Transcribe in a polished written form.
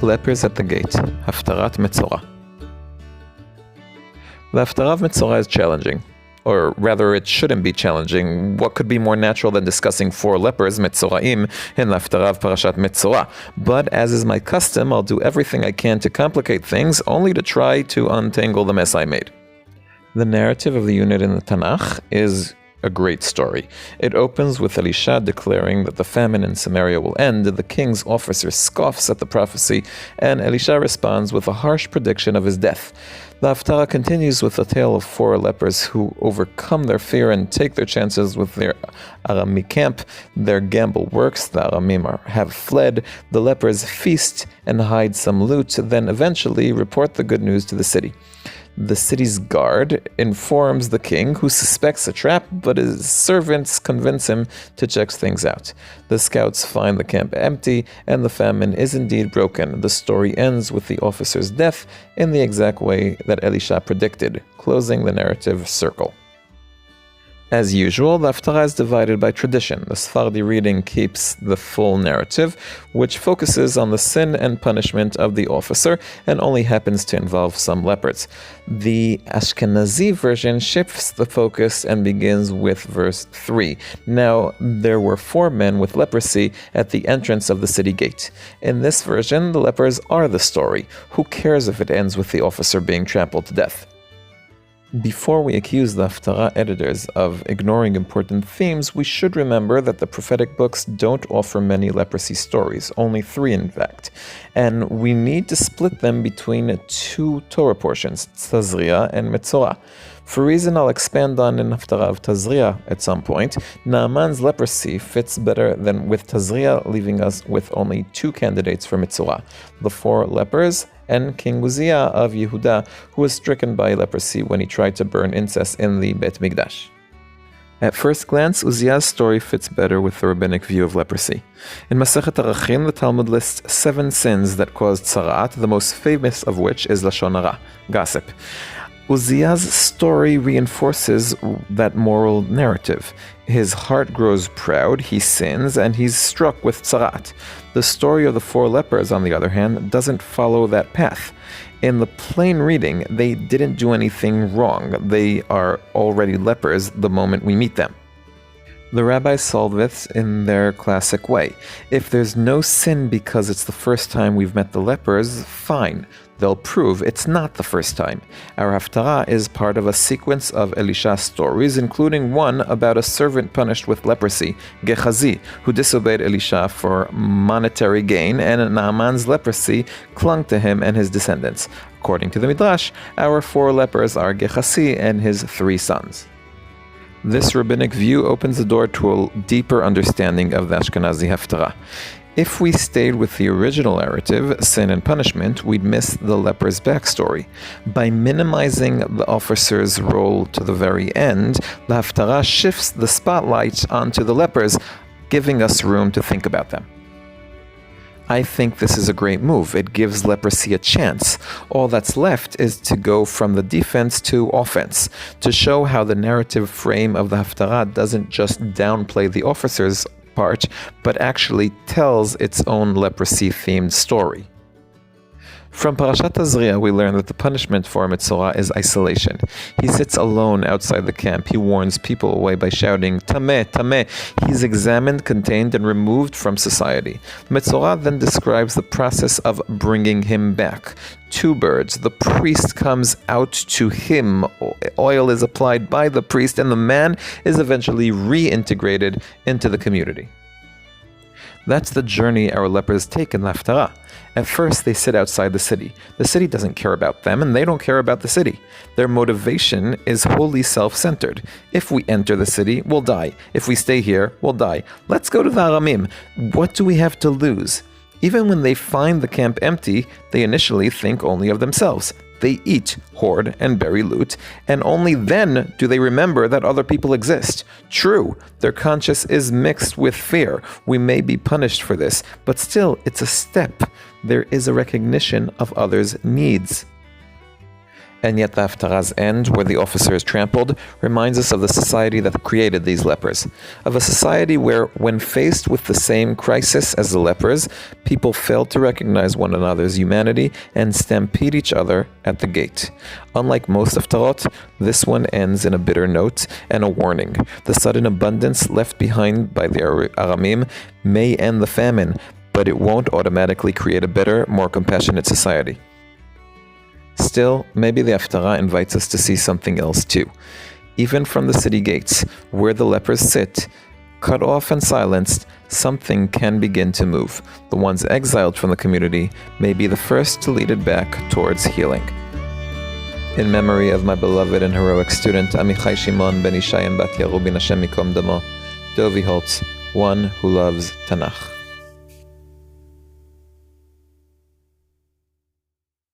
Lepers at the Gate, Haftarat Metzora. The Haftarah of Metzora is challenging. Or rather, it shouldn't be challenging. What could be more natural than discussing 4 lepers, Metzoraim, in the Haftarah of Parashat Metzora? But as is my custom, I'll do everything I can to complicate things, only to try to untangle the mess I made. The narrative of the unit in the Tanakh is a great story. It opens with Elisha declaring that the famine in Samaria will end. The king's officer scoffs at the prophecy, and Elisha responds with a harsh prediction of his death. The Haftarah continues with the tale of 4 lepers who overcome their fear and take their chances with their Arami camp. Their gamble works, the Aramim have fled, the lepers feast and hide some loot, then eventually report the good news to the city. The city's guard informs the king, who suspects a trap, but his servants convince him to check things out. The scouts find the camp empty, and the famine is indeed broken. The story ends with the officer's death in the exact way that Elisha predicted, closing the narrative circle. As usual, the Haftarah is divided by tradition. The Sephardi reading keeps the full narrative, which focuses on the sin and punishment of the officer and only happens to involve some lepers. The Ashkenazi version shifts the focus and begins with verse 3. Now, there were 4 men with leprosy at the entrance of the city gate. In this version, the lepers are the story. Who cares if it ends with the officer being trampled to death? Before we accuse the Haftarah editors of ignoring important themes, we should remember that the prophetic books don't offer many leprosy stories, only 3 in fact, and we need to split them between 2 Torah portions, Tazria and Metzora. For a reason I'll expand on in Haftarah of Tazria at some point, Naaman's leprosy fits better than with Tazria, leaving us with only 2 candidates for Metzora, the 4 lepers and King Uzziah of Yehuda, who was stricken by leprosy when he tried to burn incense in the Bet Mikdash. At first glance, Uzziah's story fits better with the rabbinic view of leprosy. In Masechet Arachin, the Talmud lists 7 sins that caused tzaraat, the most famous of which is Lashon Hara, gossip. Uzziah's story reinforces that moral narrative. His heart grows proud, he sins, and he's struck with tzaraat. The story of the 4 lepers, on the other hand, doesn't follow that path. In the plain reading, they didn't do anything wrong. They are already lepers the moment we meet them. The rabbis solve this in their classic way. If there's no sin because it's the first time we've met the lepers, fine. They'll prove it's not the first time. Our Haftarah is part of a sequence of Elisha stories, including one about a servant punished with leprosy, Gehazi, who disobeyed Elisha for monetary gain, and Naaman's leprosy clung to him and his descendants. According to the Midrash, our 4 lepers are Gehazi and his 3 sons. This rabbinic view opens the door to a deeper understanding of the Ashkenazi Haftarah. If we stayed with the original narrative, sin and punishment, we'd miss the leper's backstory. By minimizing the officer's role to the very end, the Haftarah shifts the spotlight onto the lepers, giving us room to think about them. I think this is a great move. It gives leprosy a chance. All that's left is to go from the defense to offense, to show how the narrative frame of the Haftarah doesn't just downplay the officer's part, but actually tells its own leprosy-themed story. From Parashat Tazria, we learn that the punishment for Metzora is isolation. He sits alone outside the camp. He warns people away by shouting, Tameh, Tameh. He's examined, contained, and removed from society. Metzora then describes the process of bringing him back. 2 birds. The priest comes out to him. Oil is applied by the priest, and the man is eventually reintegrated into the community. That's the journey our lepers take in the Haftarah. At first, they sit outside the city. The city doesn't care about them, and they don't care about the city. Their motivation is wholly self-centered. If we enter the city, we'll die. If we stay here, we'll die. Let's go to the Aramim. What do we have to lose? Even when they find the camp empty, they initially think only of themselves. They eat, hoard, and bury loot, and only then do they remember that other people exist. True, their conscience is mixed with fear. We may be punished for this, but still, it's a step. There is a recognition of others' needs. And yet the Haftarah's end, where the officer is trampled, reminds us of the society that created these lepers. Of a society where, when faced with the same crisis as the lepers, people failed to recognize one another's humanity and stampede each other at the gate. Unlike most Haftarot, this one ends in a bitter note and a warning. The sudden abundance left behind by the Aramim may end the famine, but it won't automatically create a better, more compassionate society. Still, maybe the Haftarah invites us to see something else too. Even from the city gates, where the lepers sit, cut off and silenced, something can begin to move. The ones exiled from the community may be the first to lead it back towards healing. In memory of my beloved and heroic student Amichai Shimon ben Ishai and Bat Yarubin Hashem Mikom Damo, Dovi Holtz, one who loves Tanakh.